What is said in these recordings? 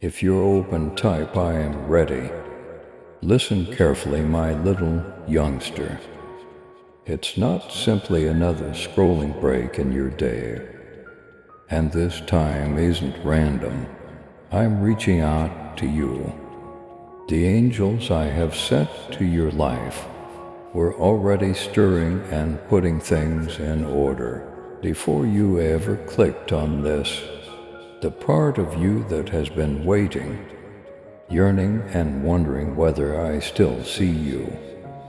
If you're open, type I am ready. Listen carefully, my little youngster. It's not simply another scrolling break in your day. And this time isn't random. I'm reaching out to you. The angels I have sent to your life were already stirring and putting things in order before you ever clicked on this. The part of you that has been waiting, yearning and wondering whether I still see you,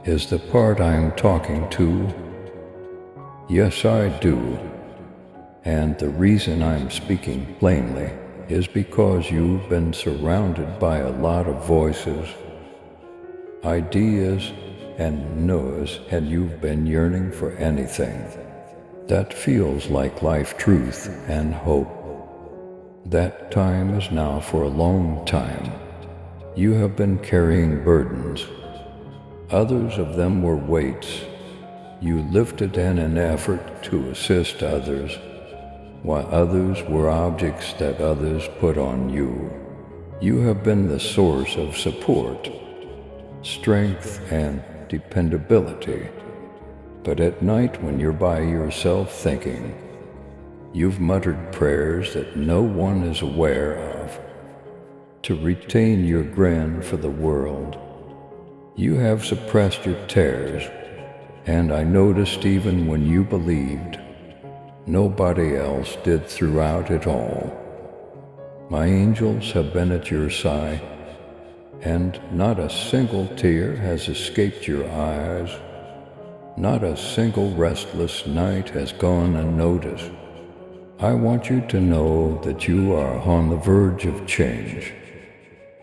is the part I'm talking to. Yes, I do. And the reason I'm speaking plainly is because you've been surrounded by a lot of voices, ideas, and knows, and you've been yearning for anything that feels like life truth and hope. That time is now. For a long time you have been carrying burdens. Others of them were weights you lifted in an effort to assist others, while others were objects that others put on you. You have been the source of support, strength, and dependability. But at night, when you're by yourself thinking, you've muttered prayers that no one is aware of to retain your grin for the world. You have suppressed your tears, and I noticed even when you believed nobody else did throughout it all. My angels have been at your side, and not a single tear has escaped your eyes. Not a single restless night has gone unnoticed. I want you to know that you are on the verge of change,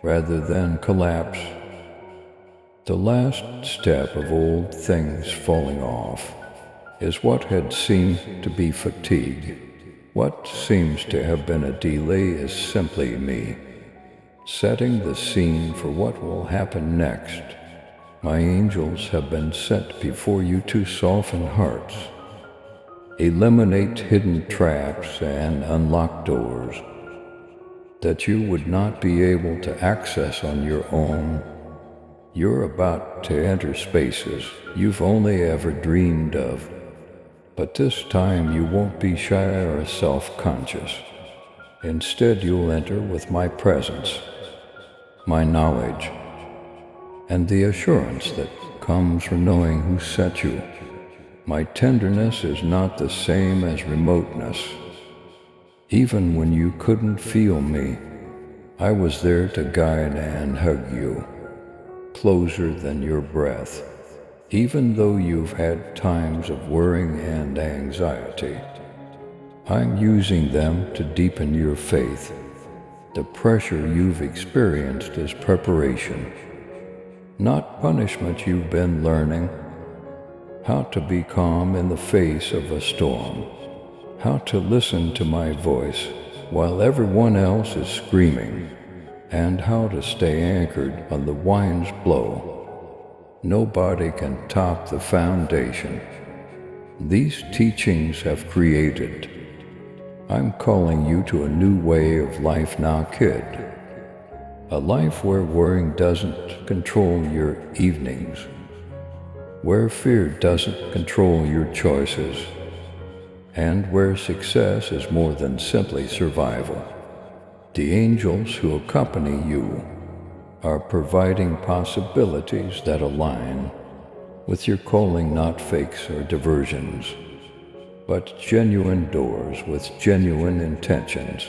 rather than collapse. The last step of old things falling off is what had seemed to be fatigue. What seems to have been a delay is simply me setting the scene for what will happen next. My angels have been sent before you to soften hearts, eliminate hidden traps, and unlock doors that you would not be able to access on your own. You're about to enter spaces you've only ever dreamed of, but this time you won't be shy or self-conscious. Instead, you'll enter with my presence, my knowledge, and the assurance that comes from knowing who sent you. My tenderness is not the same as remoteness. Even when you couldn't feel me, I was there to guide and hug you, closer than your breath. Even though you've had times of worrying and anxiety, I'm using them to deepen your faith. The pressure you've experienced is preparation, not punishment. You've been learning how to be calm in the face of a storm, how to listen to my voice while everyone else is screaming, and how to stay anchored when the winds blow. Nobody can top the foundation these teachings have created. I'm calling you to a new way of life now, kid. A life where worrying doesn't control your evenings, where fear doesn't control your choices, and where success is more than simply survival. The angels who accompany you are providing possibilities that align with your calling, not fakes or diversions, but genuine doors with genuine intentions.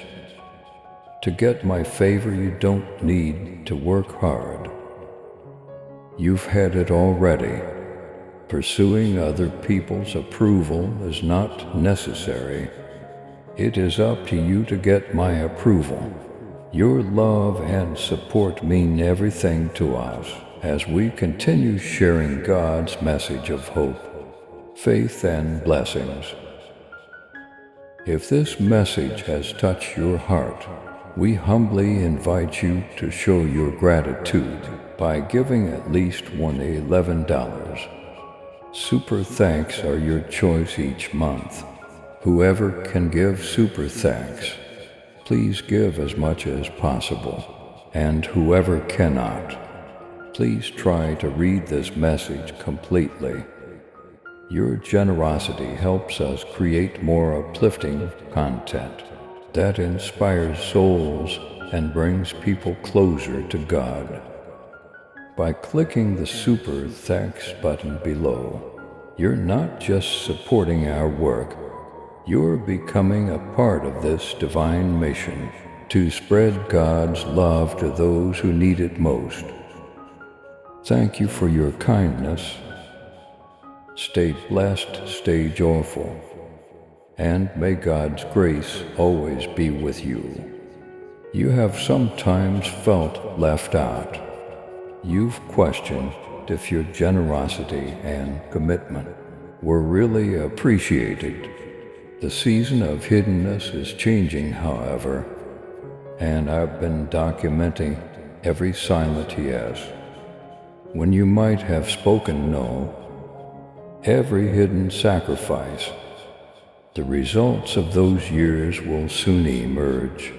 To get my favor, you don't need to work hard. You've had it already. Pursuing other people's approval is not necessary. It is up to you to get my approval. Your love and support mean everything to us as we continue sharing God's message of hope, faith, and blessings. If this message has touched your heart, we humbly invite you to show your gratitude by giving at least $11. Super thanks are your choice each month. Whoever can give super thanks please give as much as possible. And whoever cannot, please try to read this message completely. Your generosity helps us create more uplifting content that inspires souls and brings people closer to God. By clicking the Super Thanks button below, you're not just supporting our work, you're becoming a part of this divine mission to spread God's love to those who need it most. Thank you for your kindness. Stay blessed, stay joyful, and may God's grace always be with you. You have sometimes felt left out. You've questioned if your generosity and commitment were really appreciated. The season of hiddenness is changing, however, and I've been documenting every silent yes. When you might have spoken no, every hidden sacrifice. The results of those years will soon emerge.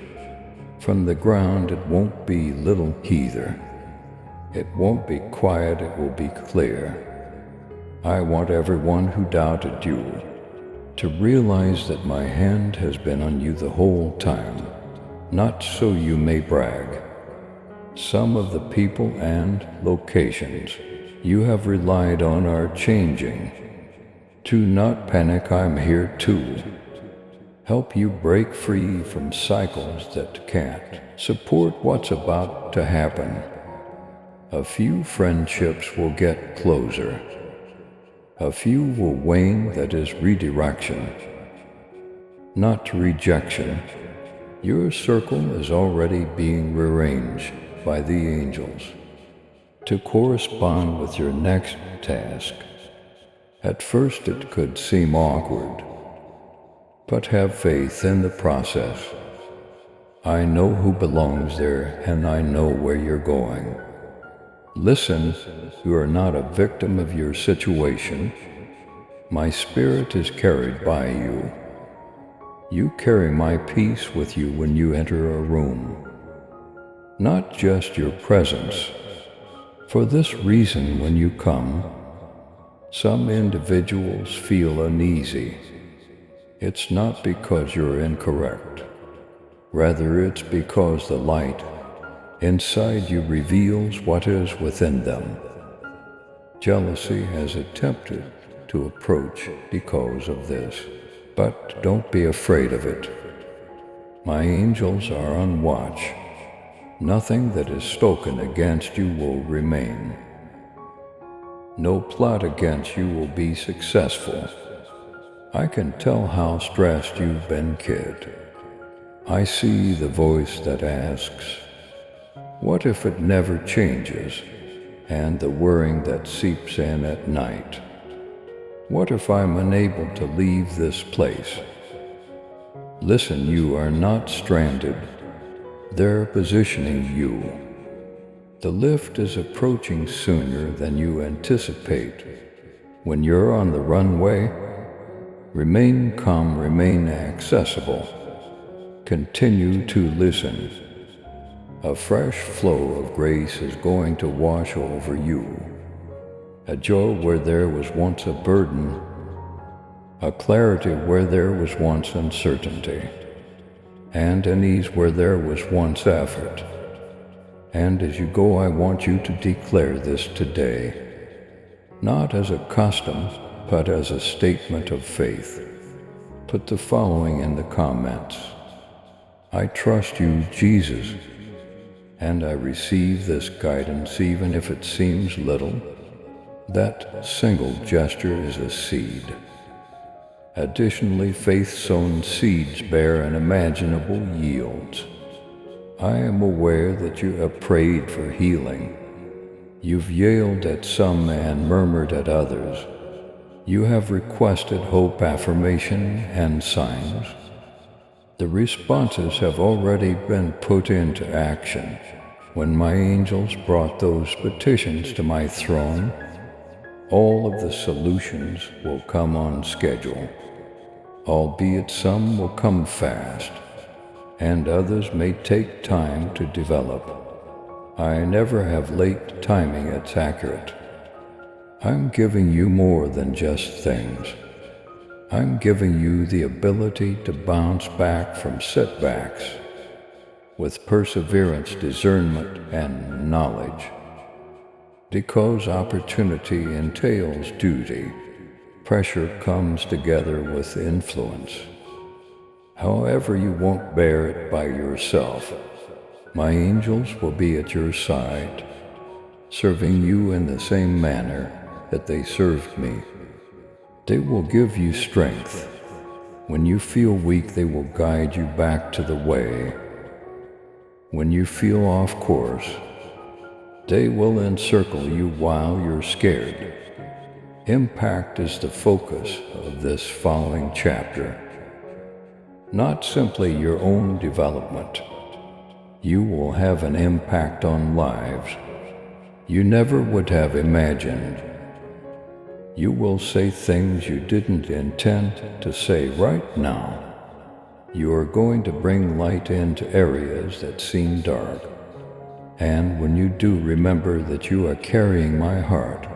From the ground it won't be little either. It won't be quiet, it will be clear. I want everyone who doubted you to realize that my hand has been on you the whole time, not so you may brag. Some of the people and locations you have relied on are changing. Do not panic, I'm here to help you break free from cycles that can't support what's about to happen. A few friendships will get closer. A few will wane, that is redirection, not rejection. Your circle is already being rearranged by the angels to correspond with your next task. At first it could seem awkward, but have faith in the process. I know who belongs there and I know where you're going. Listen, you are not a victim of your situation. My spirit is carried by you. You carry my peace with you when you enter a room. Not just your presence. For this reason, when you come, some individuals feel uneasy. It's not because you're incorrect. Rather, it's because the light inside you reveals what is within them. Jealousy has attempted to approach because of this, but don't be afraid of it. My angels are on watch. Nothing that is spoken against you will remain. No plot against you will be successful. I can tell how stressed you've been, kid. I see the voice that asks, what if it never changes? And the worrying that seeps in at night. What if I'm unable to leave this place? Listen, you are not stranded. They're positioning you. The lift is approaching sooner than you anticipate. When you're on the runway, remain calm, remain accessible. Continue to listen. A fresh flow of grace is going to wash over you. A joy where there was once a burden. A clarity where there was once uncertainty. And an ease where there was once effort. And as you go, I want you to declare this today, not as a custom, but as a statement of faith. Put the following in the comments. I trust you, Jesus, and I receive this guidance even if it seems little. That single gesture is a seed. Additionally, faith-sown seeds bear unimaginable yields. I am aware that you have prayed for healing. You've yelled at some and murmured at others. You have requested hope, affirmation, and signs. The responses have already been put into action. When my angels brought those petitions to my throne, all of the solutions will come on schedule, albeit some will come fast. and others may take time to develop. I never have late timing that's accurate. I'm giving you more than just things. I'm giving you the ability to bounce back from setbacks with perseverance, discernment, and knowledge. Because opportunity entails duty, pressure comes together with influence. However, you won't bear it by yourself. My angels will be at your side, serving you in the same manner that they served me. They will give you strength. When you feel weak, they will guide you back to the way. When you feel off course, they will encircle you while you're scared. Impact is the focus of this following chapter. Not simply your own development. You will have an impact on lives you never would have imagined. You will say things you didn't intend to say right now. You are going to bring light into areas that seem dark. And when you do, remember that you are carrying my heart,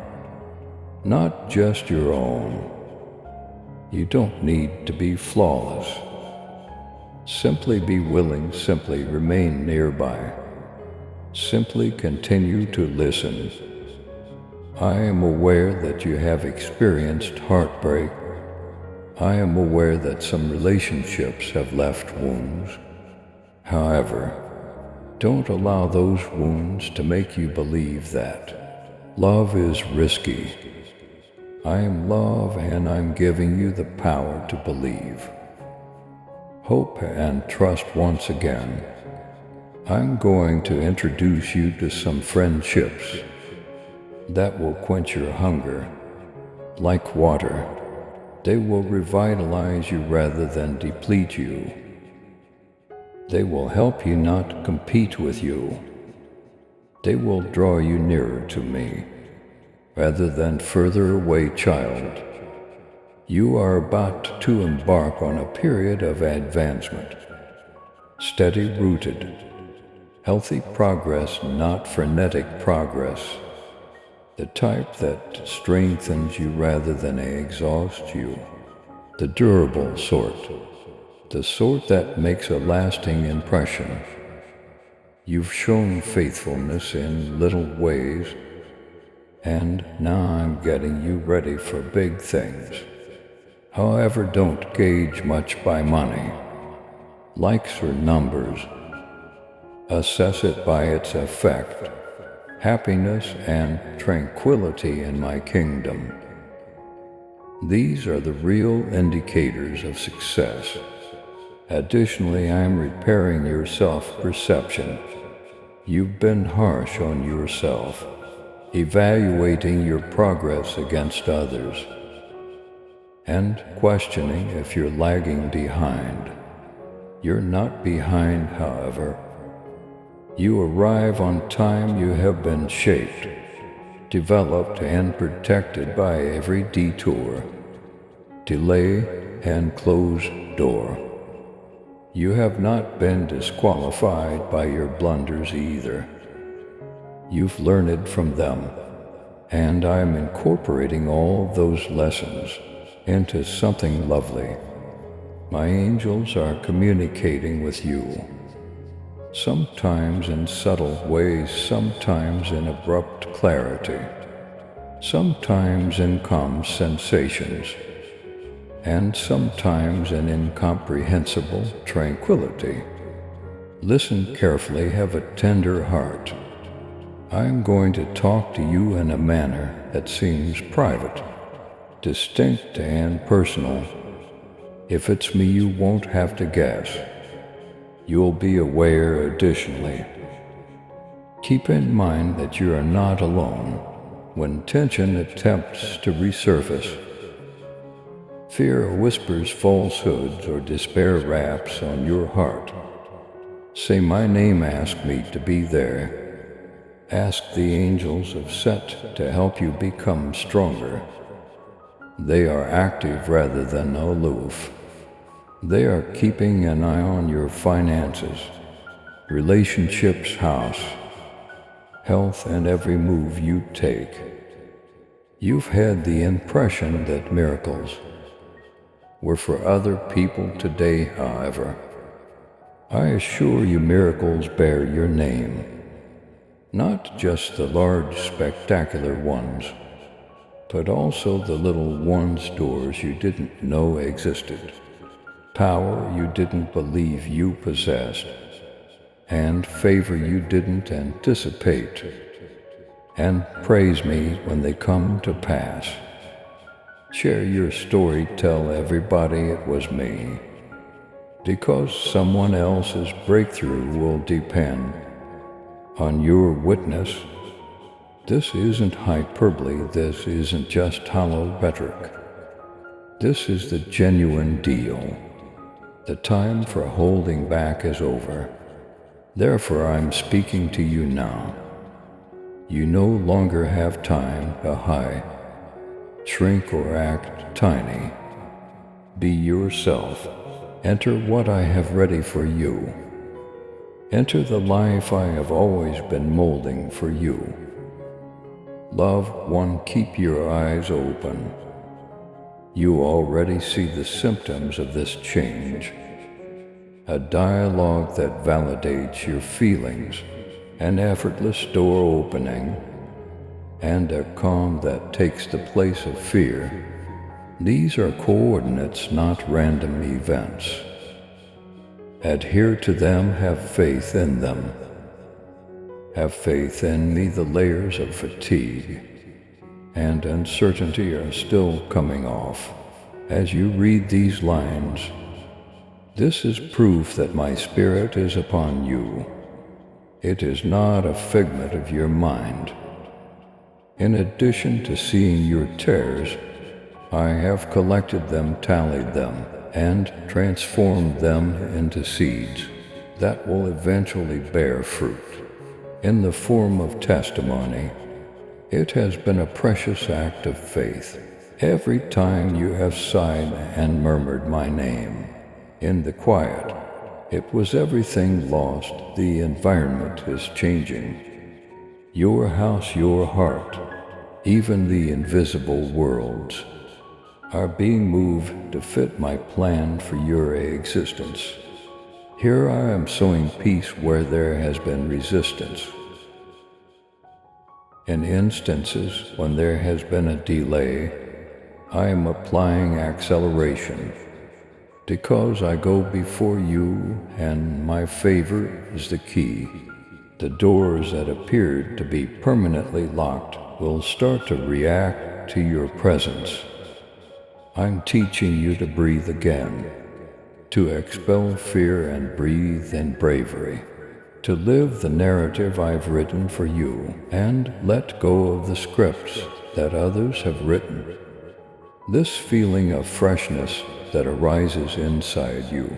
not just your own. You don't need to be flawless. Simply be willing, simply remain nearby. Simply continue to listen. I am aware that you have experienced heartbreak. I am aware that some relationships have left wounds. However, don't allow those wounds to make you believe that love is risky. I am love, and I'm giving you the power to believe. Hope and trust once again. I'm going to introduce you to some friendships that will quench your hunger. Like water, they will revitalize you rather than deplete you. They will help you not compete with you. They will draw you nearer to me, rather than further away, child. You are about to embark on a period of advancement. Steady rooted, healthy progress, not frenetic progress. The type that strengthens you rather than exhausts you. The durable sort. The sort that makes a lasting impression. You've shown faithfulness in little ways, and now I'm getting you ready for big things. However, don't gauge much by money, likes or numbers. Assess it by its effect, happiness and tranquility in my kingdom. These are the real indicators of success. Additionally, I am repairing your self-perception. You've been harsh on yourself, evaluating your progress against others, and questioning if you're lagging behind. You're not behind, however. You arrive on time. You have been shaped, developed, and protected by every detour, delay, and closed door. You have not been disqualified by your blunders either. You've learned from them, and I'm incorporating all those lessons into something lovely. My angels are communicating with you, sometimes in subtle ways, sometimes in abrupt clarity, sometimes in calm sensations, and sometimes in incomprehensible tranquility. Listen carefully, have a tender heart. I'm going to talk to you in a manner that seems private, distinct, and personal. If it's me, you won't have to guess. You'll be aware. Additionally, keep in mind that you are not alone when tension attempts to resurface. Fear whispers falsehoods, or despair raps on your heart. Say my name, ask me to be there. Ask the angels of Set to help you become stronger. They are active rather than aloof. They are keeping an eye on your finances, relationships, house, health, and every move you take. You've had the impression that miracles were for other people today, however. I assure you miracles bear your name, not just the large spectacular ones, but also the little ones, doors you didn't know existed, power you didn't believe you possessed, and favor you didn't anticipate. And praise me when they come to pass. Share your story, tell everybody it was me, because someone else's breakthrough will depend on your witness. This isn't hyperbole, this isn't just hollow rhetoric. This is the genuine deal. The time for holding back is over. Therefore, I'm speaking to you now. You no longer have time to hide, shrink, or act tiny. Be yourself. Enter what I have ready for you. Enter the life I have always been molding for you. Loved one, keep your eyes open. You already see the symptoms of this change. A dialogue that validates your feelings, an effortless door opening, and a calm that takes the place of fear. These are coordinates, not random events. Adhere to them, have faith in them. Have faith in me. The layers of fatigue and uncertainty are still coming off as you read these lines. This is proof that my spirit is upon you. It is not a figment of your mind. In addition to seeing your tears, I have collected them, tallied them, and transformed them into seeds that will eventually bear fruit in the form of testimony. It has been a precious act of faith. Every time you have sighed and murmured my name in the quiet, it was everything lost. The environment is changing. Your house, your heart, even the invisible worlds are being moved to fit my plan for your existence. Here I am sowing peace where there has been resistance. In instances when there has been a delay, I am applying acceleration, because I go before you and my favor is the key. The doors that appeared to be permanently locked will start to react to your presence. I'm teaching you to breathe again, to expel fear and breathe in bravery, to live the narrative I've written for you and let go of the scripts that others have written. This feeling of freshness that arises inside you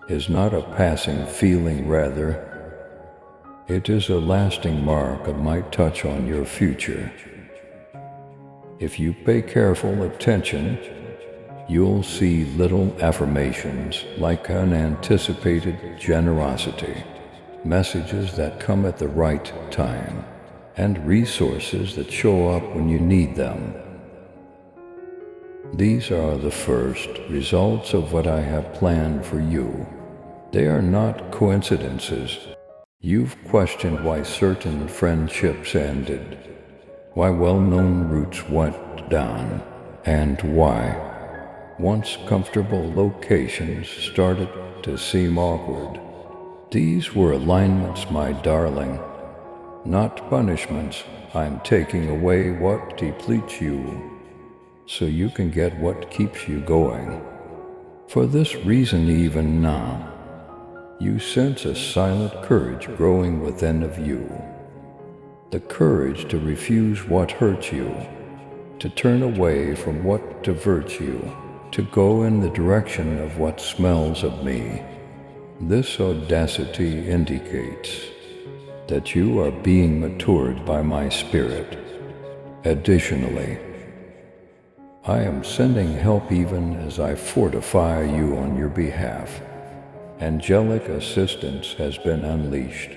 is not a passing feeling, rather, it is a lasting mark of my touch on your future. If you pay careful attention, you'll see little affirmations like unanticipated generosity, messages that come at the right time, and resources that show up when you need them. These are the first results of what I have planned for you. They are not coincidences. You've questioned why certain friendships ended, why well-known routes went down, and why once comfortable locations started to seem awkward. These were alignments, my darling, not punishments. I'm taking away what depletes you, so you can get what keeps you going. For this reason, even now, you sense a silent courage growing within of you. The courage to refuse what hurts you, to turn away from what diverts you, to go in the direction of what smells of me. This audacity indicates that you are being matured by my spirit. Additionally, I am sending help even as I fortify you on your behalf. Angelic assistance has been unleashed.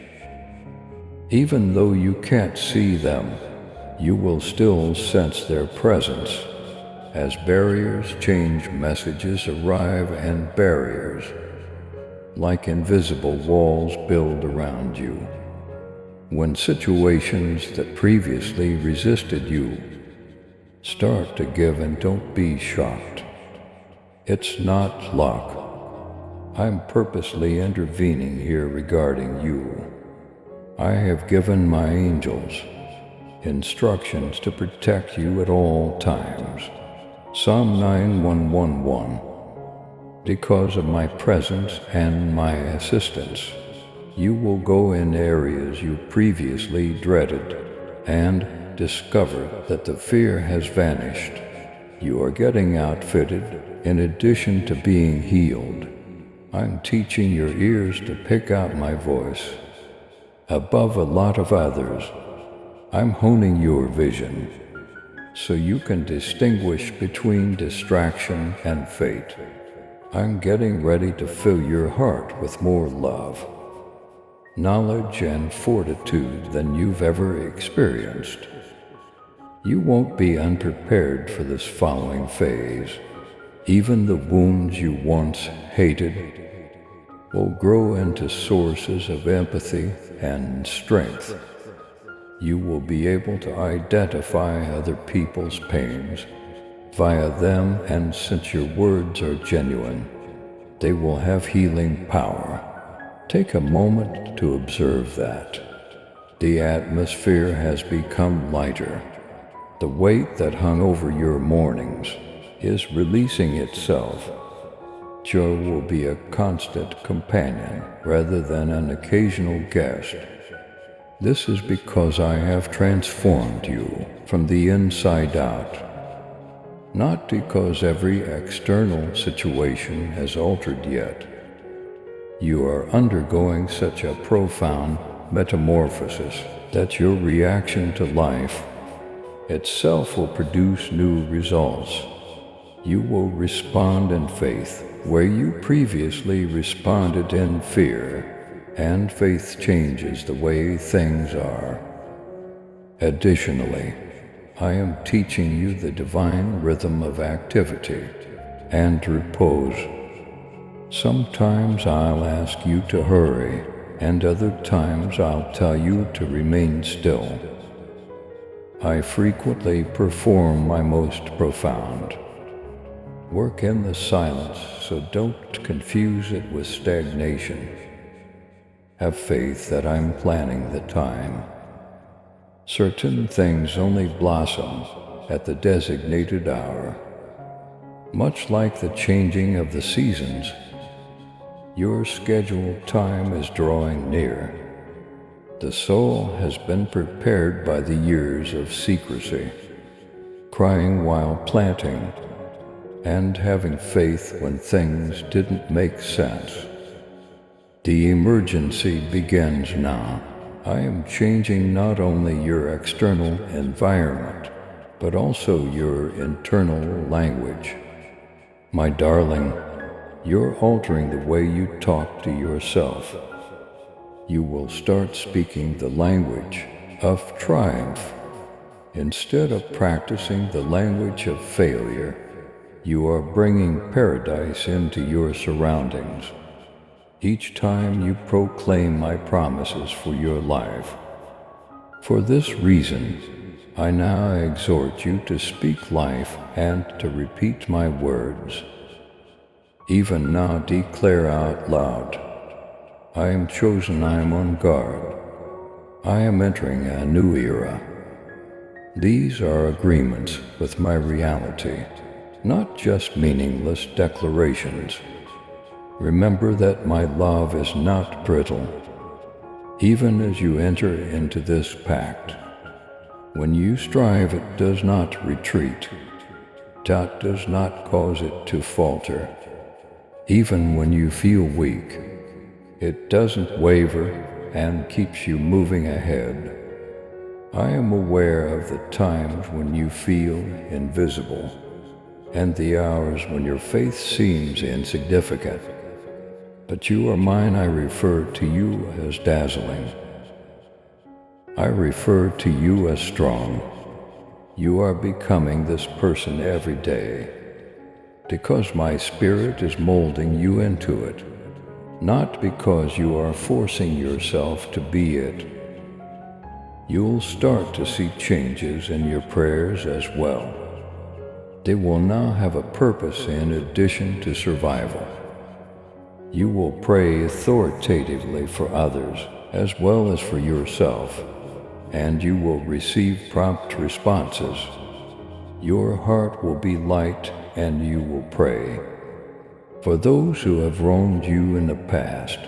Even though you can't see them, you will still sense their presence. As barriers change, messages arrive, and barriers, like invisible walls, build around you. When situations that previously resisted you start to give in, don't be shocked. It's not luck. I'm purposely intervening here regarding you. I have given my angels instructions to protect you at all times. Psalm 9111. Because of my presence and my assistance, you will go in areas you previously dreaded and discover that the fear has vanished. You are getting outfitted in addition to being healed. I'm teaching your ears to pick out my voice above a lot of others. I'm honing your vision so you can distinguish between distraction and fate. I'm getting ready to fill your heart with more love, knowledge, and fortitude than you've ever experienced. You won't be unprepared for this following phase. Even the wounds you once hated will grow into sources of empathy and strength. You will be able to identify other people's pains via them, and since your words are genuine, they will have healing power. Take a moment to observe that. The atmosphere has become lighter. The weight that hung over your mornings is releasing itself. Joy will be a constant companion rather than an occasional guest. This is because I have transformed you from the inside out, not because every external situation has altered yet. You are undergoing such a profound metamorphosis that your reaction to life itself will produce new results. You will respond in faith where you previously responded in fear, and faith changes the way things are. Additionally, I am teaching you the divine rhythm of activity and repose. Sometimes I'll ask you to hurry, and other times I'll tell you to remain still. I frequently perform my most profound work in the silence, so don't confuse it with stagnation. Have faith that I'm planning the time. Certain things only blossom at the designated hour. Much like the changing of the seasons, your scheduled time is drawing near. The soul has been prepared by the years of secrecy, crying while planting, and having faith when things didn't make sense. The emergency begins now. I am changing not only your external environment, but also your internal language. My darling, you're altering the way you talk to yourself. You will start speaking the language of triumph. Instead of practicing the language of failure, you are bringing paradise into your surroundings. Each time you proclaim my promises for your life. For this reason, I now exhort you to speak life and to repeat my words. Even now declare out loud, I am chosen, I am on guard. I am entering a new era. These are agreements with my reality, not just meaningless declarations. Remember that my love is not brittle. Even as you enter into this pact, when you strive, it does not retreat. Doubt does not cause it to falter. Even when you feel weak, it doesn't waver and keeps you moving ahead. I am aware of the times when you feel invisible. and the hours when your faith seems insignificant. But you are mine. I refer to you as dazzling. I refer to you as strong. You are becoming this person every day, because my spirit is molding you into it, not because you are forcing yourself to be it. You'll start to see changes in your prayers as well. They will now have a purpose in addition to survival. You will pray authoritatively for others as well as for yourself, and you will receive prompt responses. Your heart will be light, and you will pray for those who have wronged you in the past.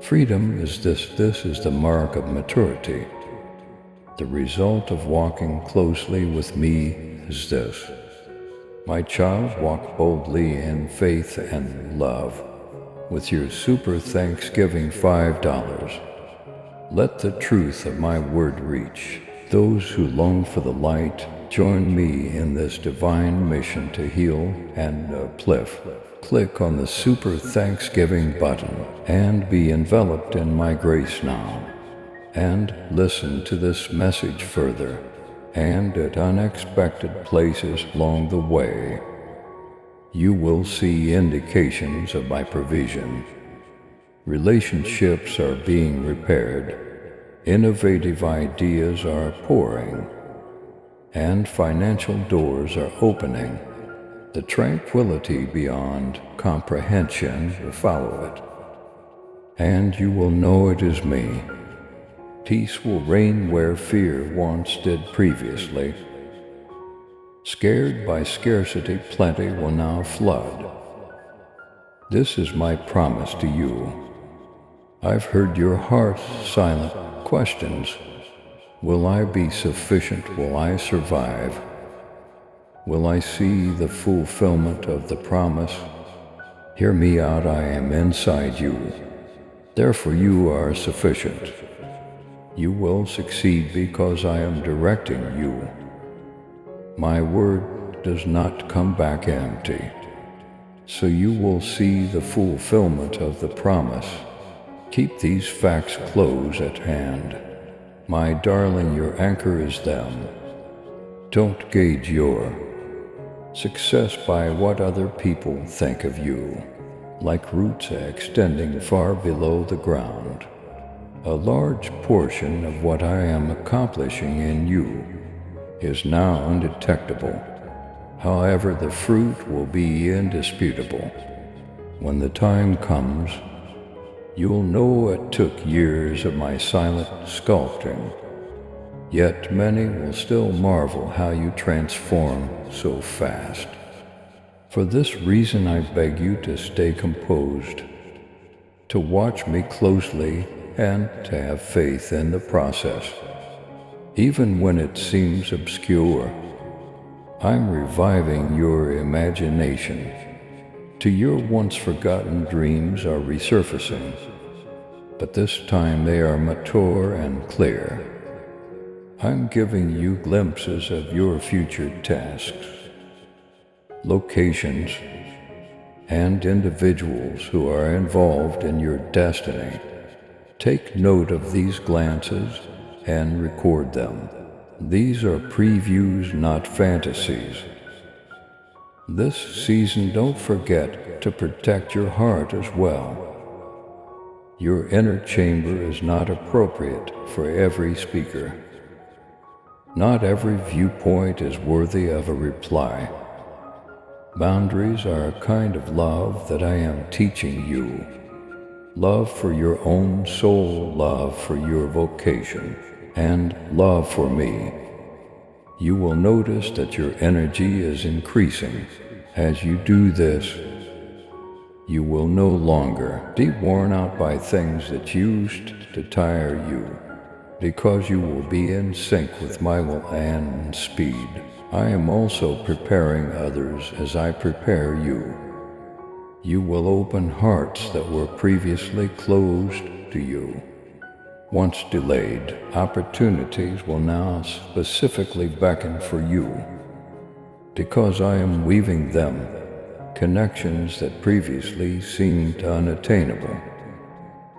Freedom is this is the mark of maturity. The result of walking closely with me is this. My child, walk boldly in faith and love. With your super Thanksgiving $5, let the truth of my word reach those who long for the light. Join me in this divine mission to heal and uplift. Click on the Super Thanksgiving button and be enveloped in my grace now. And listen to this message further and at unexpected places along the way. You will see indications of my provision. Relationships are being repaired. Innovative ideas are pouring. And financial doors are opening. The tranquility beyond comprehension will follow it. And you will know it is me. Peace will reign where fear once did previously. Scared by scarcity, plenty will now flood. This is my promise to you. I've heard your heart's silent questions. Will I be sufficient? Will I survive? Will I see the fulfillment of the promise? Hear me out, I am inside you. Therefore you are sufficient. You will succeed because I am directing you. My word does not come back empty. So you will see the fulfillment of the promise. Keep these facts close at hand. My darling, your anchor is them. Don't gauge your success by what other people think of you, like roots extending far below the ground. A large portion of what I am accomplishing in you is now undetectable. However, the fruit will be indisputable. When the time comes, you'll know it took years of my silent sculpting. Yet many will still marvel how you transform so fast. For this reason I beg you to stay composed, to watch me closely and to have faith in the process. Even when it seems obscure, I'm reviving your imagination. To your once forgotten dreams are resurfacing, but this time they are mature and clear. I'm giving you glimpses of your future tasks, locations, and individuals who are involved in your destiny. Take note of these glances and record them. These are previews, not fantasies. This season, don't forget to protect your heart as well. Your inner chamber is not appropriate for every speaker. Not every viewpoint is worthy of a reply. Boundaries are a kind of love that I am teaching you. Love for your own soul, love for your vocation, and love for me. You will notice that your energy is increasing. As you do this, you will no longer be worn out by things that used to tire you, because you will be in sync with my will and speed. I am also preparing others as I prepare you. You will open hearts that were previously closed to you. Once delayed, opportunities will now specifically beckon for you. because I am weaving them, connections that previously seemed unattainable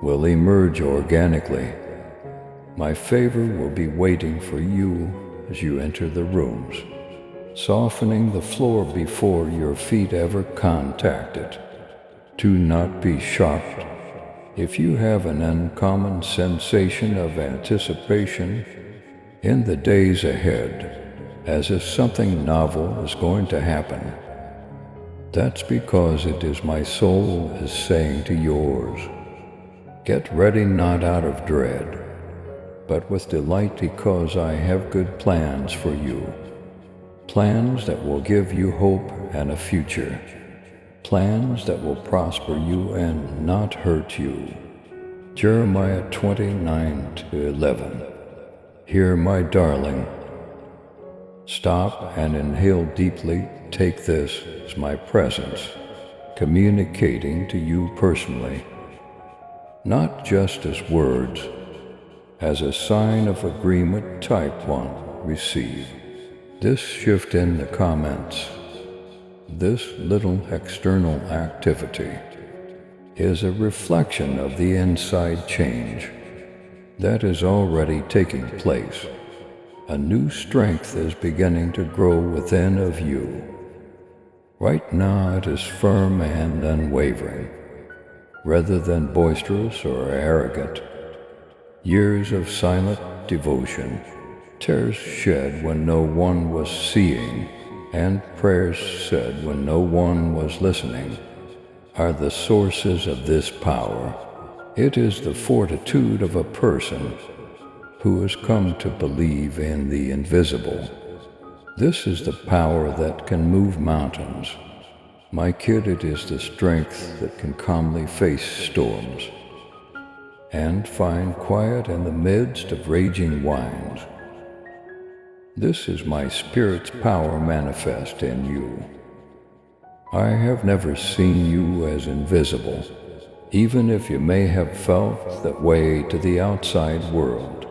will emerge organically. My favor will be waiting for you as you enter the rooms, softening the floor before your feet ever contact it. Do not be shocked if you have an uncommon sensation of anticipation in the days ahead, as if something novel is going to happen. That's because it is my soul is saying to yours, get ready not out of dread, but with delight, because I have good plans for you. Plans that will give you hope and a future. Plans that will prosper you and not hurt you. Jeremiah 29:11. Here, my darling, stop and inhale deeply. Take this as my presence, communicating to you personally, not just as words, as a sign of agreement. Type 1, receive. This shift in the comments, this little external activity, is a reflection of the inside change that is already taking place. A new strength is beginning to grow within of you. Right now it is firm and unwavering, rather than boisterous or arrogant. Years of silent devotion, tears shed when no one was seeing, and prayers said when no one was listening, are the sources of this power. It is the fortitude of a person who has come to believe in the invisible. This is the power that can move mountains. My kid, it is the strength that can calmly face storms and find quiet in the midst of raging winds. This is my Spirit's power manifest in you. I have never seen you as invisible, even if you may have felt that way to the outside world.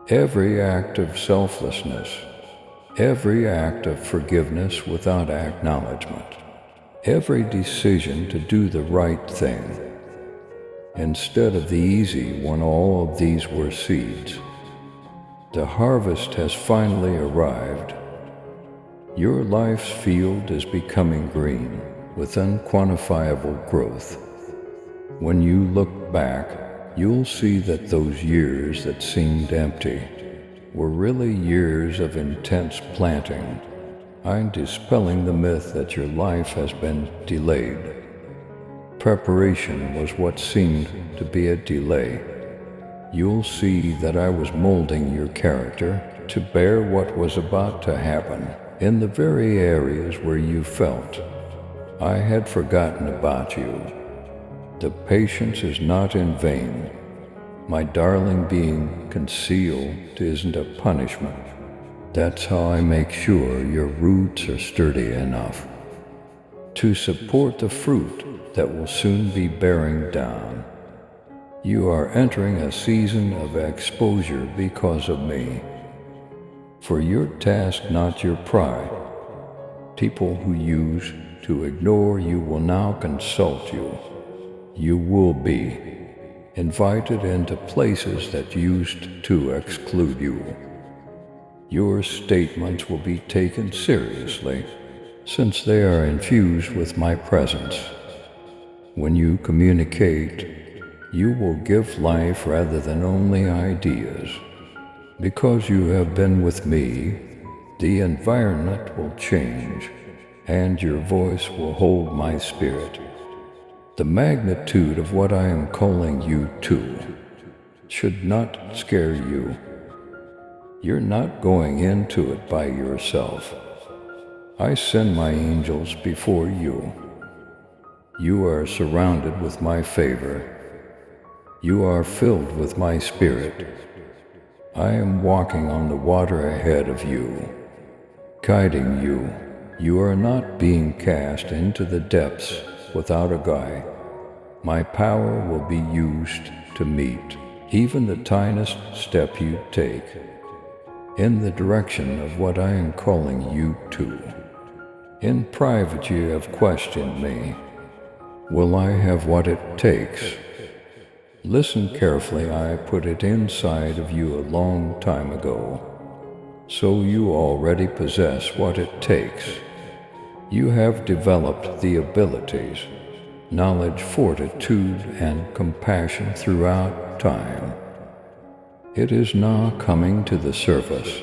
Every act of selflessness, every act of forgiveness without acknowledgement, every decision to do the right thing instead of the easy one, all of these were seeds. The harvest has finally arrived. Your life's field is becoming green with unquantifiable growth. When you look back, you'll see that those years that seemed empty were really years of intense planting. I'm dispelling the myth that your life has been delayed. Preparation was what seemed to be a delay. You'll see that I was molding your character to bear what was about to happen in the very areas where you felt I had forgotten about you. The patience is not in vain. My darling, being concealed isn't a punishment. That's how I make sure your roots are sturdy enough to support the fruit that will soon be bearing down. You are entering a season of exposure because of me. For your task, not your pride. People who used to ignore you will now consult you. You will be invited into places that used to exclude you. Your statements will be taken seriously, since they are infused with my presence. When you communicate, you will give life rather than only ideas. Because you have been with me, the environment will change, and your voice will hold my spirit. The magnitude of what I am calling you to should not scare you. You're not going into it by yourself. I send my angels before you. You are surrounded with my favor. You are filled with my spirit. I am walking on the water ahead of you, guiding you. You are not being cast into the depths without a guide. My power will be used to meet even the tiniest step you take. in the direction of what I am calling you to. In private you have questioned me. Will I have what it takes? Listen carefully, I put it inside of you a long time ago. So you already possess what it takes. You have developed the abilities, knowledge, fortitude, and compassion throughout time. It is now coming to the surface,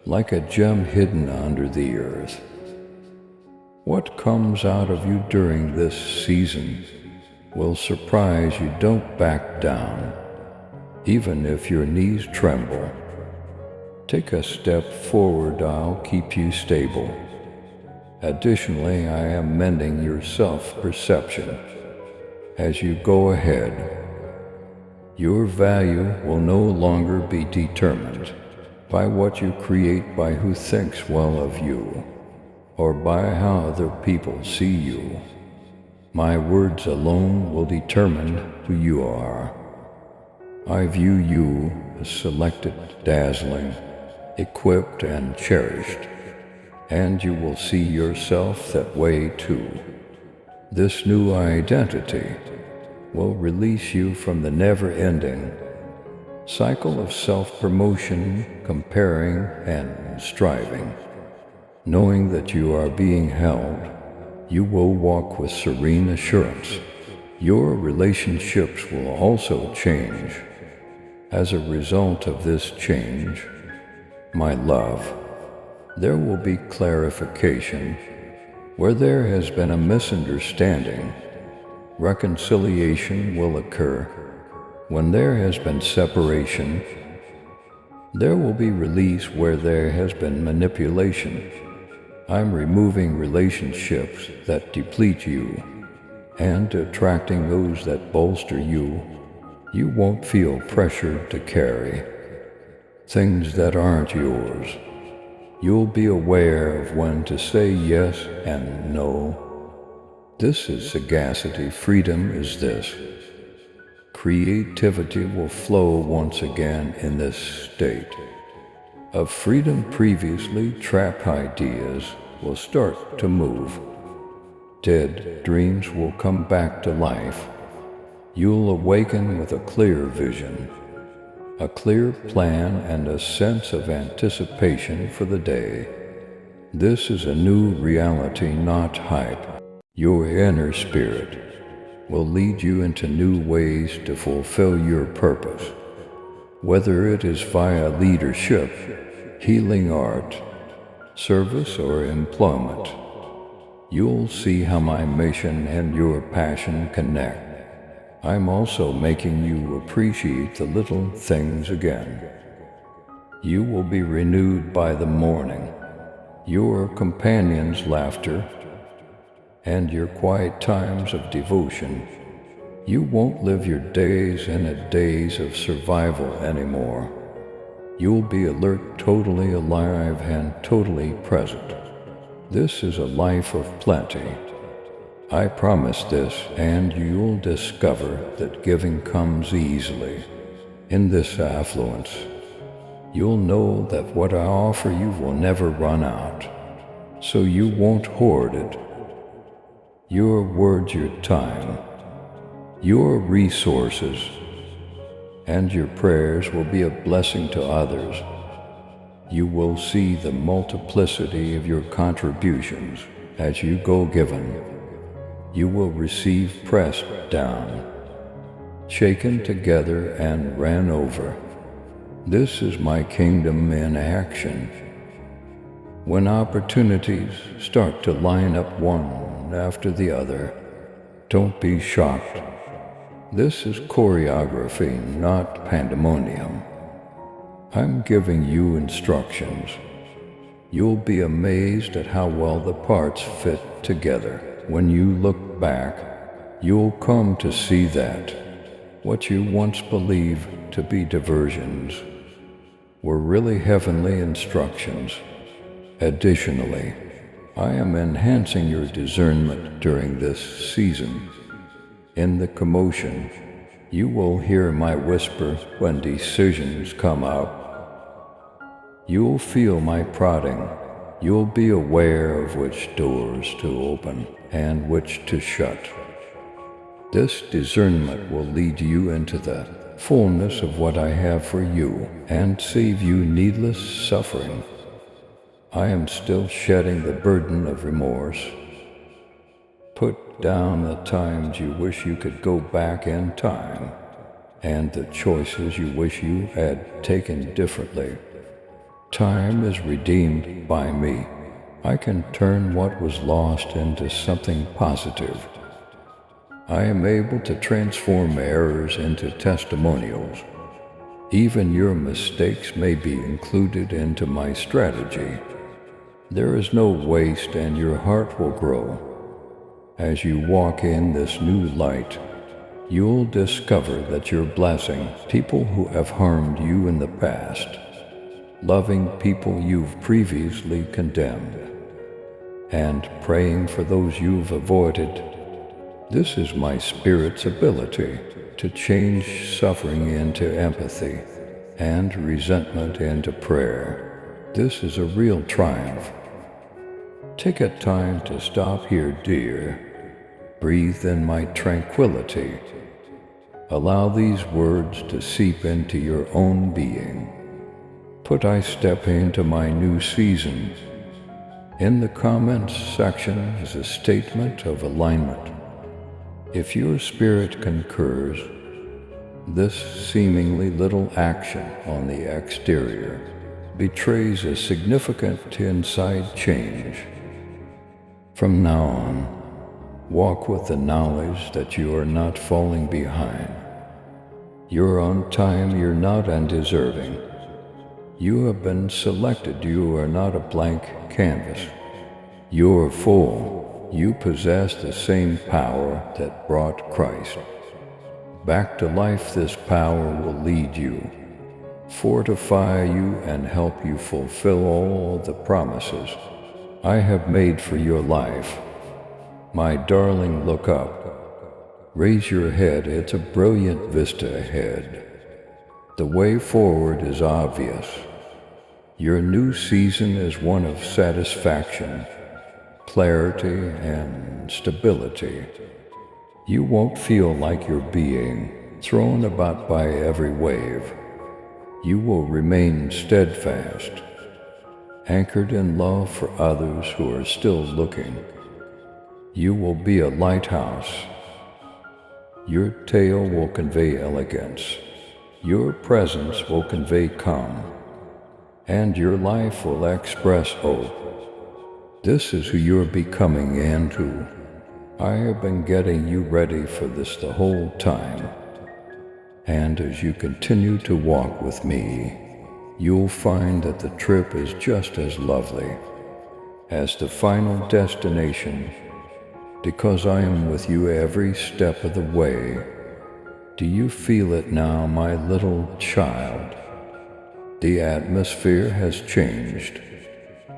like a gem hidden under the earth. What comes out of you during this season will surprise you. Don't back down, even if your knees tremble. Take a step forward, I'll keep you stable. Additionally, I am mending your self-perception. As you go ahead, your value will no longer be determined by what you create, by who thinks well of you, or by how other people see you. My words alone will determine who you are. I view you as selected, dazzling, equipped, and cherished, and you will see yourself that way too. This new identity will release you from the never-ending cycle of self-promotion, comparing, and striving. Knowing that you are being held, you will walk with serene assurance. Your relationships will also change. As a result of this change, my love, there will be clarification. Where there has been a misunderstanding, reconciliation will occur. When there has been separation, there will be release. Where there has been manipulation, I'm removing relationships that deplete you and attracting those that bolster you. You won't feel pressured to carry things that aren't yours. You'll be aware of when to say yes and no. This is sagacity. Freedom is this. Creativity will flow once again in this state of freedom. Previously trapped ideas will start to move. Dead dreams will come back to life. You'll awaken with a clear vision, a clear plan, and a sense of anticipation for the day. This is a new reality, not hype. Your inner spirit will lead you into new ways to fulfill your purpose. Whether it is via leadership, healing art, service, or employment, you'll see how my mission and your passion connect. I'm also making you appreciate the little things again. You will be renewed by the morning, your companion's laughter, and your quiet times of devotion. You won't live your days in a daze of survival anymore. You'll be alert, totally alive, and totally present. This is a life of plenty. I promise this, and you'll discover that giving comes easily. In this affluence, you'll know that what I offer you will never run out, so you won't hoard it. Your words, your time, your resources, and your prayers will be a blessing to others. You will see the multiplicity of your contributions as you go given. You will receive, pressed down, shaken together, and ran over. This is my kingdom in action. When opportunities start to line up one after the other, don't be shocked. This is choreography, not pandemonium. I'm giving you instructions. You'll be amazed at how well the parts fit together. When you look back, you'll come to see that what you once believed to be diversions were really heavenly instructions. Additionally, I am enhancing your discernment during this season. In the commotion, you will hear my whisper when decisions come up. You'll feel my prodding. You'll be aware of which doors to open and which to shut. This discernment will lead you into the fullness of what I have for you and save you needless suffering. I am still shedding the burden of remorse. Put down the times you wish you could go back in time and the choices you wish you had taken differently. Time is redeemed by me. I can turn what was lost into something positive. I am able to transform errors into testimonials. Even your mistakes may be included into my strategy. There is no waste and your heart will grow. As you walk in this new light, you'll discover that you're blessing people who have harmed you in the past, loving people you've previously condemned, and praying for those you've avoided. This is my Spirit's ability to change suffering into empathy and resentment into prayer. This is a real triumph. Take a time to stop here, dear. Breathe in my tranquility. Allow these words to seep into your own being. Put I step into my new season. In the comments section is a statement of alignment. If your spirit concurs, this seemingly little action on the exterior betrays a significant inside change. From now on, walk with the knowledge that you are not falling behind. You're on time, you're not undeserving. You have been selected, you are not a blank canvas. You're full. You possess the same power that brought Christ back to life. This power will lead you, fortify you, and help you fulfill all the promises I have made for your life. My darling, look up. Raise your head, it's a brilliant vista ahead. The way forward is obvious. Your new season is one of satisfaction, clarity, and stability. You won't feel like you're being thrown about by every wave. You will remain steadfast, anchored in love for others who are still looking. You will be a lighthouse. Your tale will convey elegance. Your presence will convey calm. And your life will express hope. This is who you're becoming into. I have been getting you ready for this the whole time. And as you continue to walk with me, you'll find that the trip is just as lovely as the final destination, because I am with you every step of the way. Do you feel it now, my little child? The atmosphere has changed.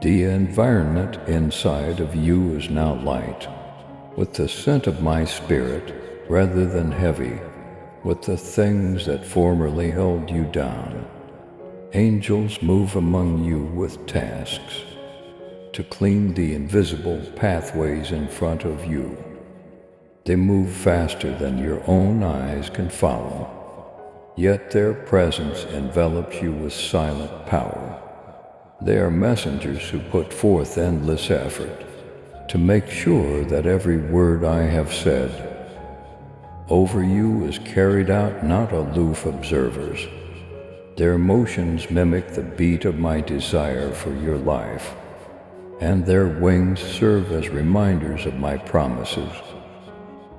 The environment inside of you is now light, with the scent of my spirit rather than heavy, with the things that formerly held you down. Angels move among you with tasks to clean the invisible pathways in front of you. They move faster than your own eyes can follow, yet their presence envelops you with silent power. They are messengers who put forth endless effort to make sure that every word I have said over you is carried out, not aloof observers. Their motions mimic the beat of my desire for your life, and their wings serve as reminders of my promises.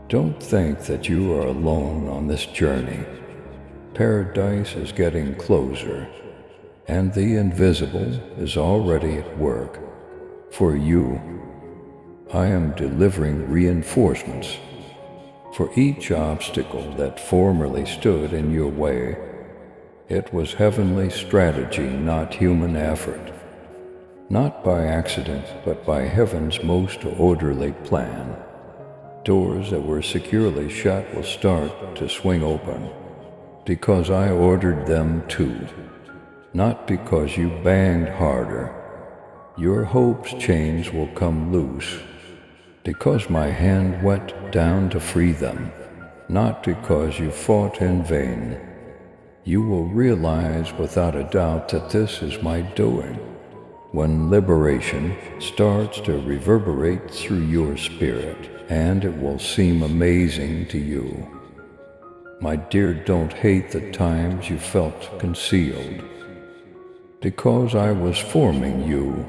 Don't think that you are alone on this journey. Paradise is getting closer, and the invisible is already at work. For you, I am delivering reinforcements. For each obstacle that formerly stood in your way, it was heavenly strategy, not human effort. Not by accident, but by heaven's most orderly plan. Doors that were securely shut will start to swing open, because I ordered them to. not because you banged harder. Your hope's chains will come loose, because my hand went down to free them, not because you fought in vain. You will realize without a doubt that this is my doing, when liberation starts to reverberate through your spirit, and it will seem amazing to you. My dear, don't hate the times you felt concealed, because I was forming you,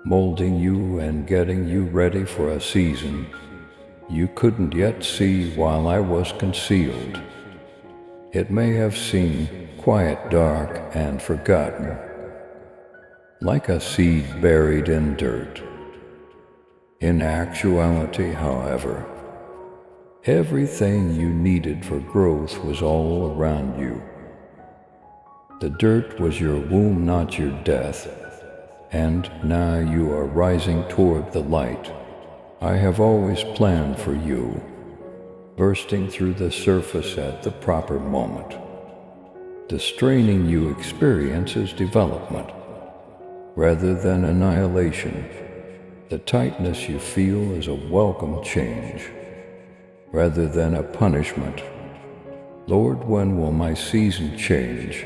molding you and getting you ready for a season you couldn't yet see while I was concealed. It may have seemed quiet, dark, and forgotten, like a seed buried in dirt. In actuality, however, everything you needed for growth was all around you. The dirt was your womb, not your death, and now you are rising toward the light I have always planned for you, bursting through the surface at the proper moment. The straining you experience is development, rather than annihilation. The tightness you feel is a welcome change, rather than a punishment. Lord, when will my season change?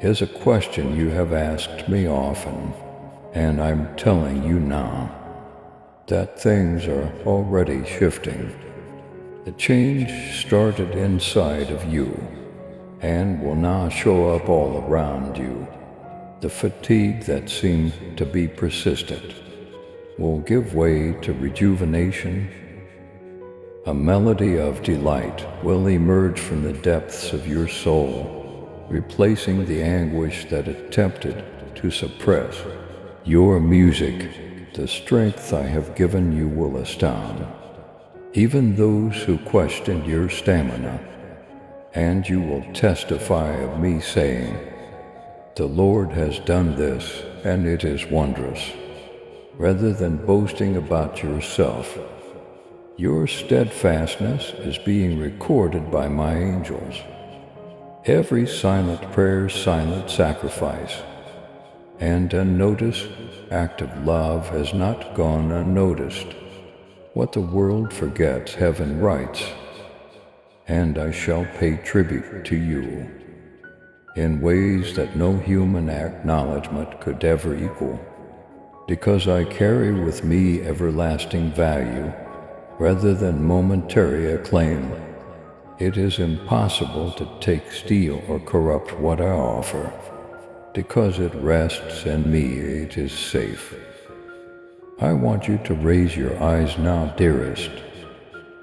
Is a question you have asked me often, and I'm telling you now that things are already shifting. The change started inside of you and will now show up all around you. The fatigue that seemed to be persistent will give way to rejuvenation. A melody of delight will emerge from the depths of your soul, replacing the anguish that attempted to suppress your music. The strength I have given you will astound even those who questioned your stamina, and you will testify of me, saying, "The Lord has done this, and it is wondrous." Rather than boasting about yourself, your steadfastness is being recorded by my angels. Every silent prayer, silent sacrifice, and unnoticed act of love has not gone unnoticed. What the world forgets, heaven writes, and I shall pay tribute to you in ways that no human acknowledgement could ever equal, because I carry with me everlasting value rather than momentary acclaim. It is impossible to take, steal, or corrupt what I offer, because it rests in me, it is safe. I want you to raise your eyes now, dearest.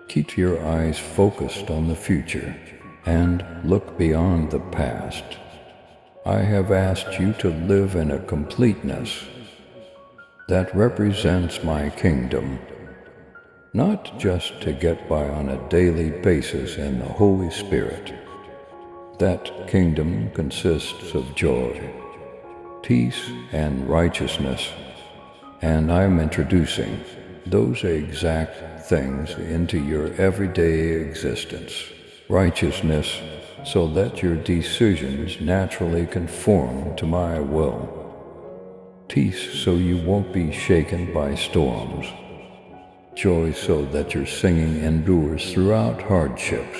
Keep your eyes focused on the future and look beyond the past. I have asked you to live in a completeness that represents my kingdom, not just to get by on a daily basis in the Holy Spirit. That kingdom consists of joy, peace, and righteousness, and I am introducing those exact things into your everyday existence. Righteousness, so that your decisions naturally conform to my will. Peace, so you won't be shaken by storms. Joy, so that your singing endures throughout hardships.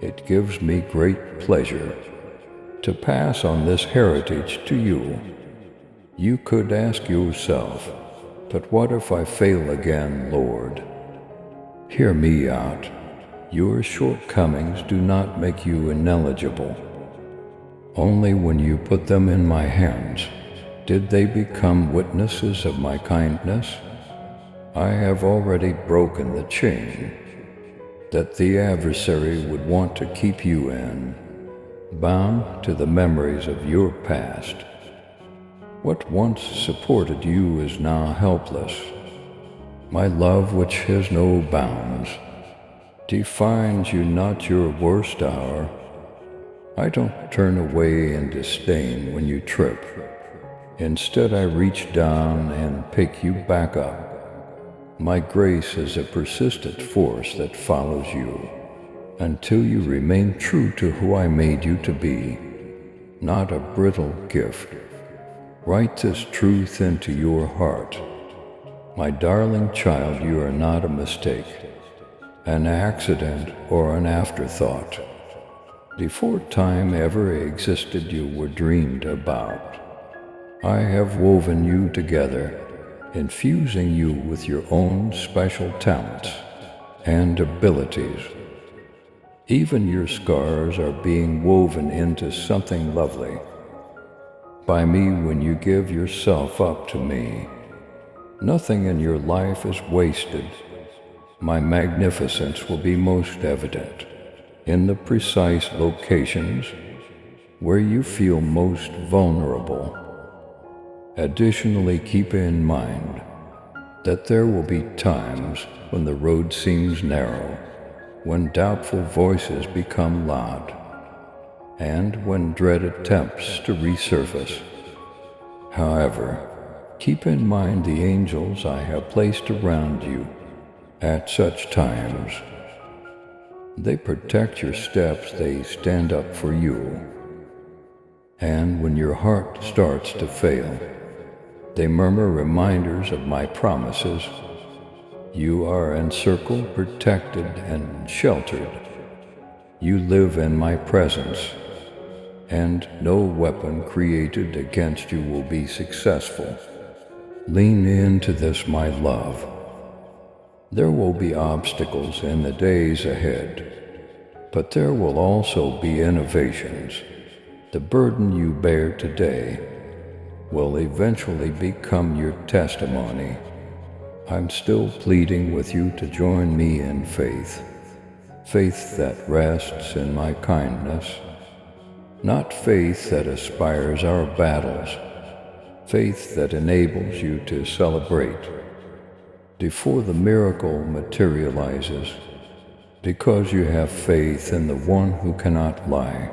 It gives me great pleasure to pass on this heritage to you. You could ask yourself, but what if I fail again, Lord? Hear me out. Your shortcomings do not make you ineligible. Only when you put them in my hands did they become witnesses of my kindness. I have already broken the chain that the adversary would want to keep you in, bound to the memories of your past. What once supported you is now helpless. My love, which has no bounds, defines you, not your worst hour. I don't turn away in disdain when you trip. Instead, I reach down and pick you back up. My grace is a persistent force that follows you until you remain true to who I made you to be. not a brittle gift. Write this truth into your heart. My darling child, you are not a mistake, an accident, or an afterthought. Before time ever existed, you were dreamed about. I have woven you together, infusing you with your own special talents and abilities. Even your scars are being woven into something lovely by me when you give yourself up to me. Nothing in your life is wasted. My magnificence will be most evident in the precise locations where you feel most vulnerable. Additionally, keep in mind that there will be times when the road seems narrow, when doubtful voices become loud, and when dread attempts to resurface. However, keep in mind the angels I have placed around you at such times. They protect your steps, they stand up for you. And when your heart starts to fail, they murmur reminders of my promises. You are encircled, protected, and sheltered. You live in my presence, and no weapon created against you will be successful. Lean into this, my love. There will be obstacles in the days ahead, but there will also be innovations. The burden you bear today will eventually become your testimony. I'm still pleading with you to join me in faith, faith that rests in my kindness, not faith that aspires our battles, faith that enables you to celebrate before the miracle materializes, because you have faith in the one who cannot lie,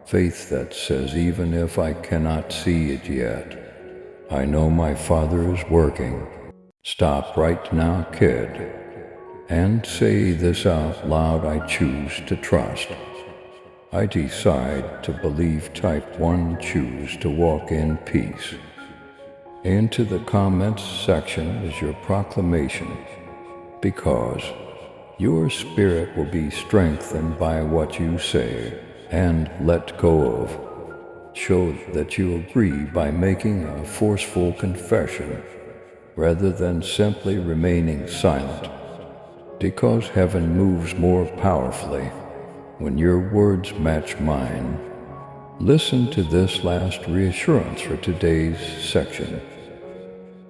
faith that says, even if I cannot see it yet, I know my Father is working. Stop right now, kid, and say this out loud: I choose to trust. I decide to believe. Type 1, choose to walk in peace. Into the comments section is your proclamation, because your spirit will be strengthened by what you say and let go of. Show that you agree by making a forceful confession rather than simply remaining silent, because heaven moves more powerfully when your words match mine. Listen to this last reassurance for today's section.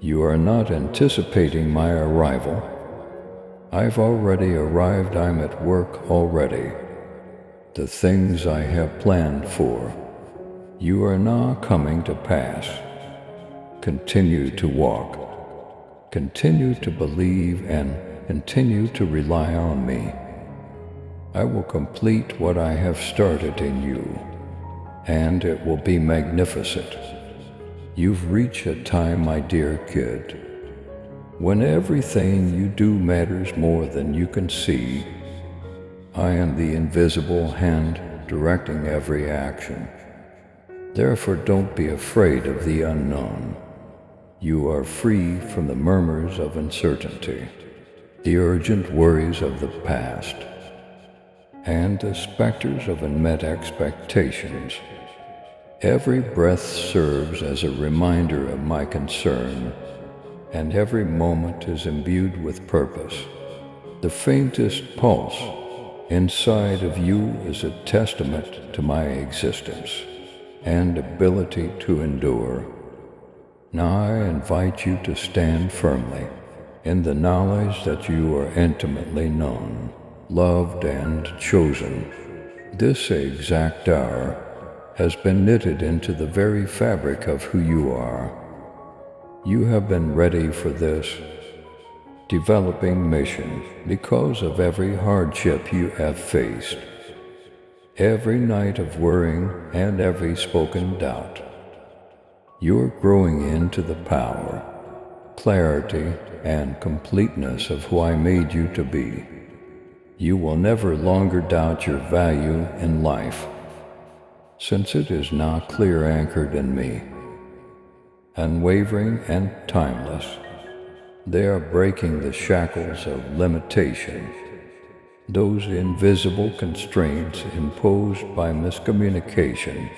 You are not anticipating my arrival. I've already arrived. I'm at work already. The things I have planned for you are now coming to pass. Continue to walk. Continue to believe and continue to rely on me. I will complete what I have started in you, and it will be magnificent. You've reached a time, my dear kid, when everything you do matters more than you can see. I am the invisible hand directing every action. Therefore, don't be afraid of the unknown. You are free from the murmurs of uncertainty, the urgent worries of the past, and the specters of unmet expectations. Every breath serves as a reminder of my concern, and every moment is imbued with purpose. The faintest pulse inside of you is a testament to my existence and ability to endure. Now I invite you to stand firmly in the knowledge that you are intimately known, loved, and chosen. This exact hour has been knitted into the very fabric of who you are. You have been ready for this developing mission because of every hardship you have faced, every night of worrying, and every spoken doubt. You're growing into the power, clarity, and completeness of who I made you to be. You will never longer doubt your value in life. since it is now clear anchored in me, unwavering and timeless. They are breaking the shackles of limitation, those invisible constraints imposed by miscommunication,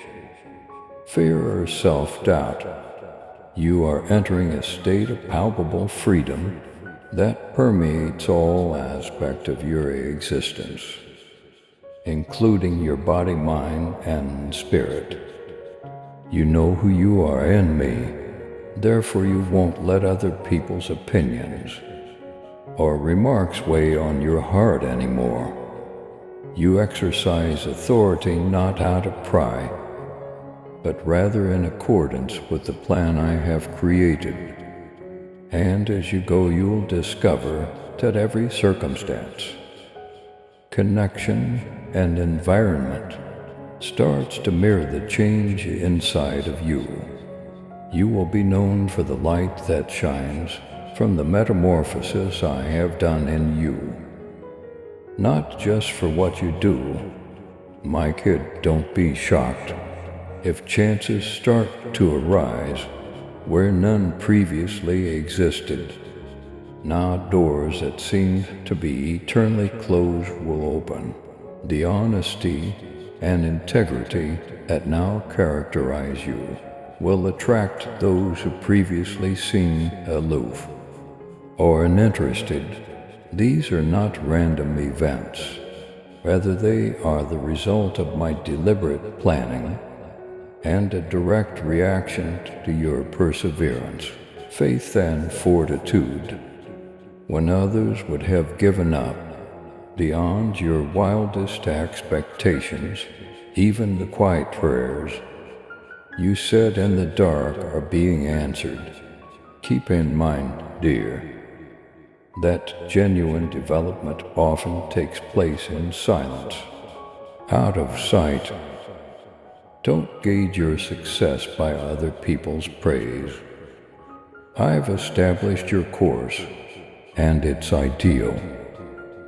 fear or self-doubt. You are entering a state of palpable freedom that permeates all aspects of your existence, including your body, mind, and spirit. You know who you are in me, therefore you won't let other people's opinions or remarks weigh on your heart anymore. You exercise authority not out of pride, but rather in accordance with the plan I have created. And as you go, you'll discover that every circumstance, connection, and environment starts to mirror the change inside of you. You will be known for the light that shines from the metamorphosis I have done in you. Not just for what you do. My kid, don't be shocked if chances start to arise where none previously existed. Now doors that seemed to be eternally closed will open. The honesty and integrity that now characterize you will attract those who previously seemed aloof or uninterested. These are not random events. Rather, they are the result of my deliberate planning and a direct reaction to your perseverance, faith, and fortitude. When others would have given up, beyond your wildest expectations, even the quiet prayers you said in the dark are being answered. Keep in mind, dear, that genuine development often takes place in silence, out of sight. Don't gauge your success by other people's praise. I've established your course, and it's ideal.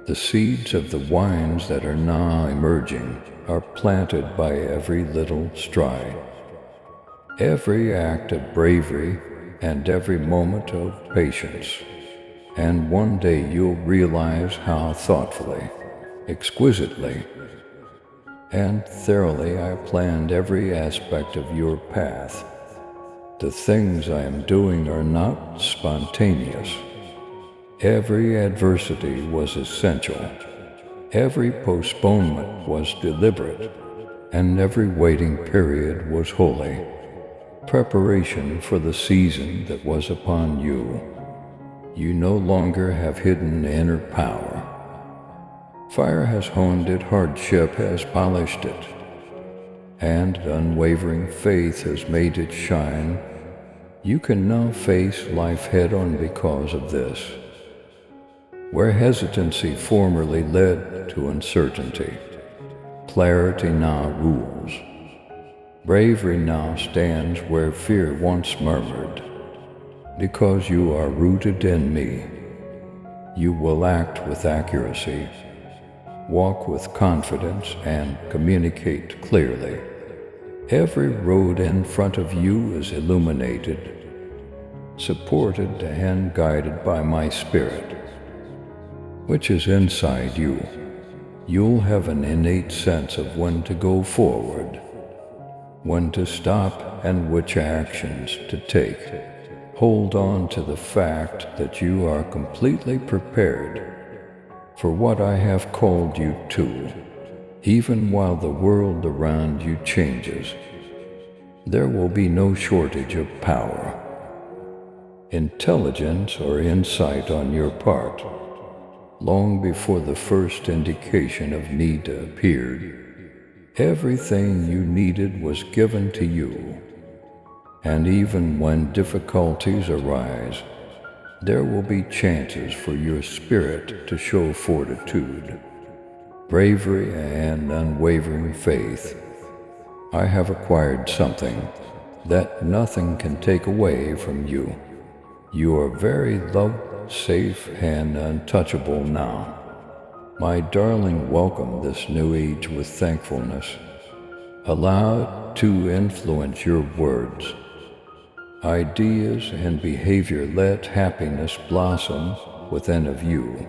The seeds of the wines that are now emerging are planted by every little stride, every act of bravery, and every moment of patience. And one day you'll realize how thoughtfully, exquisitely, and thoroughly I planned every aspect of your path. The things I am doing are not spontaneous. Every adversity was essential. Every postponement was deliberate, and every waiting period was holy. Preparation for the season that was upon you. You no longer have hidden inner power. Fire has honed it, hardship has polished it, and unwavering faith has made it shine. You can now face life head-on because of this. Where hesitancy formerly led to uncertainty, clarity now rules. Bravery now stands where fear once murmured. Because you are rooted in me, you will act with accuracy, walk with confidence, and communicate clearly. Every road in front of you is illuminated, supported and guided by my spirit, which is inside you. You'll have an innate sense of when to go forward, when to stop, and which actions to take. Hold on to the fact that you are completely prepared for what I have called you to, even while the world around you changes. There will be no shortage of power, intelligence, or insight on your part. Long before the first indication of need appeared, everything you needed was given to you. And even when difficulties arise, there will be chances for your spirit to show fortitude, bravery, and unwavering faith. I have acquired something that nothing can take away from you. You are very loved, safe, and untouchable now. My darling, welcome this new age with thankfulness. Allow it to influence your words, ideas, and behavior. Let happiness blossom within of you,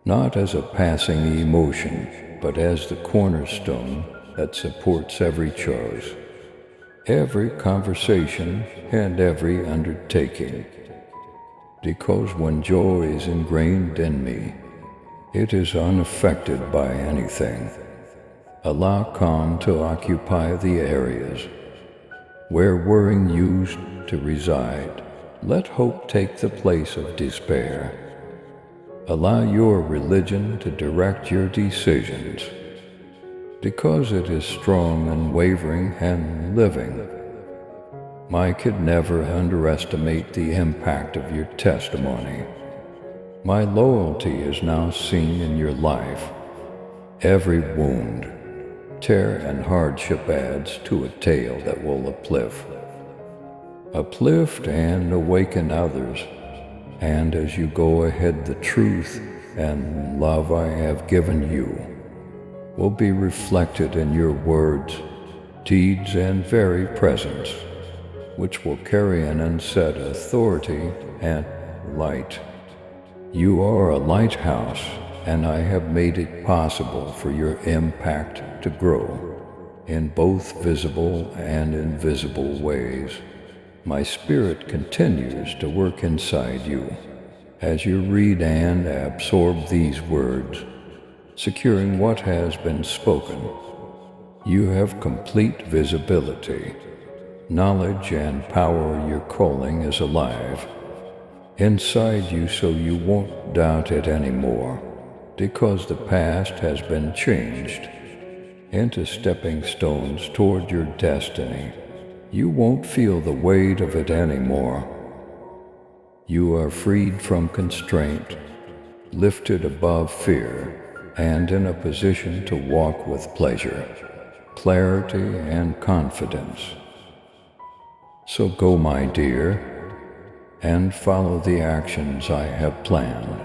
not as a passing emotion, but as the cornerstone that supports every choice, every conversation, and every undertaking. Because when joy is ingrained in me, it is unaffected by anything. Allow calm to occupy the areas where worrying used to reside. Let hope take the place of despair. Allow your religion to direct your decisions, because it is strong and wavering and living. I could never underestimate the impact of your testimony. My loyalty is now seen in your life. Every wound, tear, and hardship adds to a tale that will uplift and awaken others. And as you go ahead, the truth and love I have given you will be reflected in your words, deeds, and very presence, which will carry an unsaid authority and light. You are a lighthouse, and I have made it possible for your impact to grow in both visible and invisible ways. My spirit continues to work inside you as you read and absorb these words, securing what has been spoken. You have complete visibility, knowledge, and power. Your calling is alive inside you, so you won't doubt it anymore, because the past has been changed into stepping stones toward your destiny. You won't feel the weight of it anymore. You are freed from constraint, lifted above fear, and in a position to walk with pleasure, clarity, and confidence. So go, my dear, and follow the actions I have planned.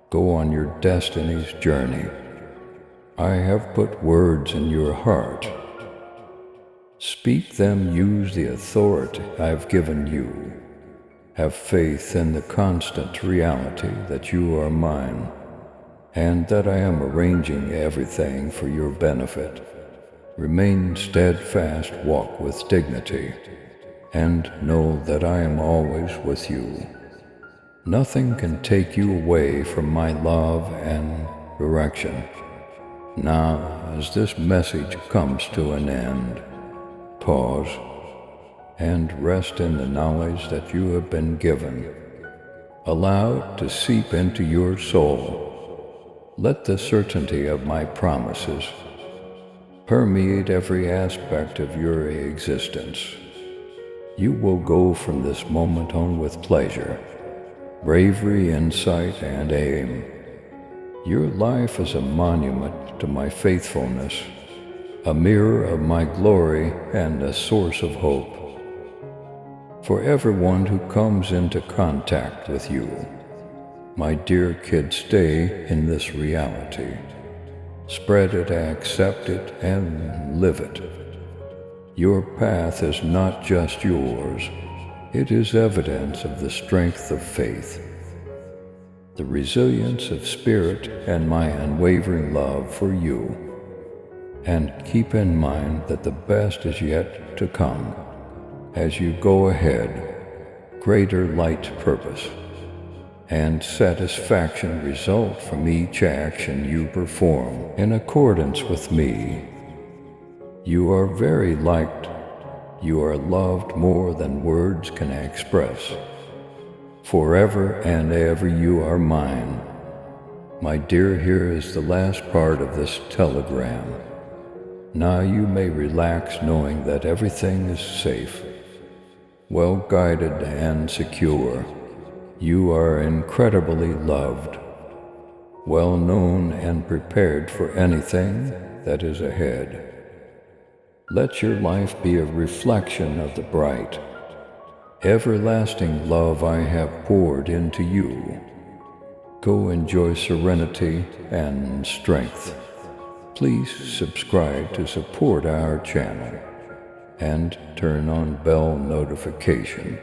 Go on your destiny's journey. I have put words in your heart. Speak them, use the authority I've given you. Have faith in the constant reality that you are mine, and that I am arranging everything for your benefit. Remain steadfast, walk with dignity, and know that I am always with you. Nothing can take you away from my love and direction. Now, as this message comes to an end, pause and rest in the knowledge that you have been given. Allow it to seep into your soul. Let the certainty of my promises permeate every aspect of your existence. You will go from this moment on with pleasure, bravery, insight, and aim. Your life is a monument to my faithfulness, a mirror of my glory, and a source of hope for everyone who comes into contact with you. My dear kid, stay in this reality. Spread it, accept it, and live it. Your path is not just yours. It is evidence of the strength of faith, the resilience of spirit, and my unwavering love for you. And keep in mind that the best is yet to come. As you go ahead, greater light, purpose, and satisfaction result from each action you perform in accordance with me. You are very liked. You are loved more than words can express. Forever and ever you are mine. My dear, here is the last part of this telegram. Now you may relax knowing that everything is safe, well guided, and secure. You are incredibly loved, well known, and prepared for anything that is ahead. Let your life be a reflection of the bright, everlasting love I have poured into you. Go enjoy serenity and strength. Please subscribe to support our channel and turn on bell notification